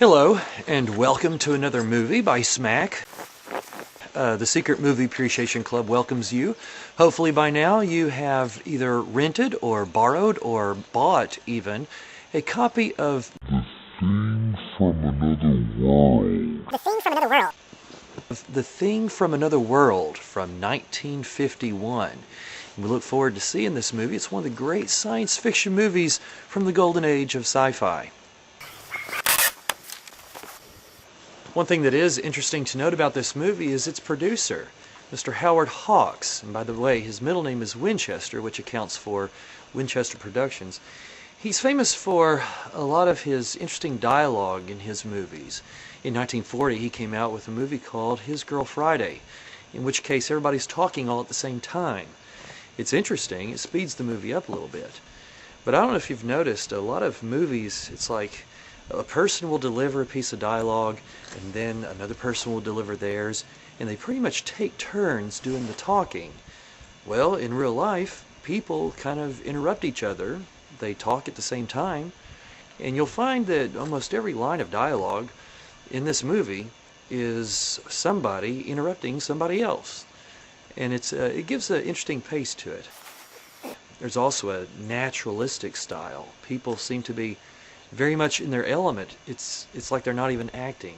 Hello, and welcome to another movie by Smack. The Secret Movie Appreciation Club welcomes you. Hopefully by now you have either rented or borrowed or bought even a copy of The Thing from Another World. The Thing from Another World. The Thing from Another World from 1951. We look forward to seeing this movie. It's one of the great science fiction movies from the Golden Age of Sci-Fi. One thing that is interesting to note about this movie is its producer, Mr. Howard Hawks. And by the way, his middle name is Winchester, which accounts for Winchester Productions. He's famous for a lot of his interesting dialogue in his movies. In 1940, he came out with a movie called His Girl Friday, in which case everybody's talking all at the same time. It's interesting. It speeds the movie up a little bit. But I don't know if you've noticed, a lot of movies, it's like a person will deliver a piece of dialogue, and then another person will deliver theirs, and they pretty much take turns doing the talking. Well, in real life, people kind of interrupt each other. They talk at the same time, and you'll find that almost every line of dialogue in this movie is somebody interrupting somebody else. And it gives an interesting pace to it. There's also a naturalistic style. People seem to be very much in their element. It's like they're not even acting.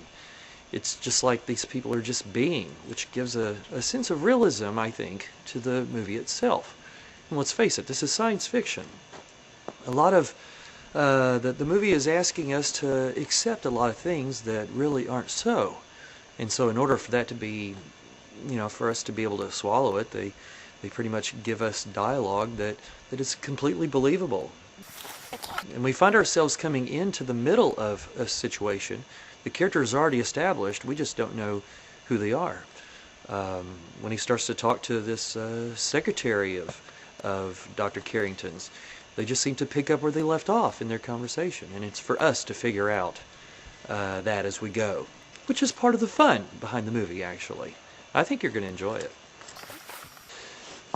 It's just like these people are just being, which gives a sense of realism, I think, to the movie itself. And let's face it, this is science fiction. A lot of the movie is asking us to accept a lot of things that really aren't so. And so in order for that to be, for us to be able to swallow it, they pretty much give us dialogue that is completely believable. And we find ourselves coming into the middle of a situation. The character is already established. We just don't know who they are. When he starts to talk to this secretary of Dr. Carrington's, they just seem to pick up where they left off in their conversation. And it's for us to figure out that as we go, which is part of the fun behind the movie, actually. I think you're going to enjoy it.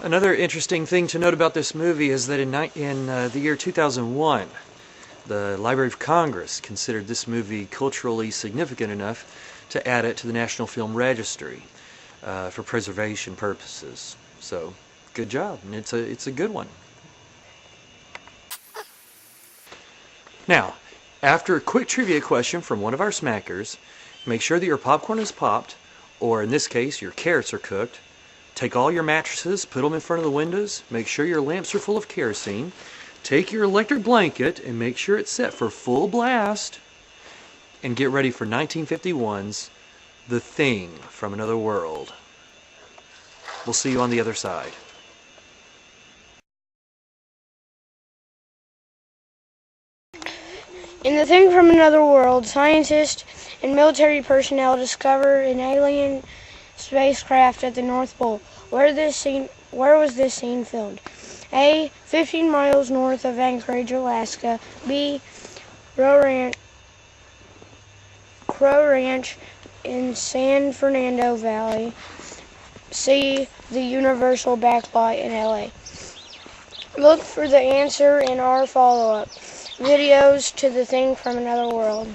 Another interesting thing to note about this movie is that in the year 2001, the Library of Congress considered this movie culturally significant enough to add it to the National Film Registry for preservation purposes. So, good job, and it's a good one. Now, after a quick trivia question from one of our smackers, make sure that your popcorn is popped, or in this case, your carrots are cooked. Take all your mattresses, put them in front of the windows, make sure your lamps are full of kerosene, take your electric blanket and make sure it's set for full blast, and get ready for 1951's The Thing from Another World. We'll see you on the other side. In The Thing from Another World, scientists and military personnel discover an alien spacecraft at the North Pole. Where was this scene filmed? A. 15 miles north of Anchorage, Alaska. B. Crow Ranch in San Fernando Valley. C. The Universal Backlot in LA. Look for the answer in our follow-up videos to The Thing from Another World.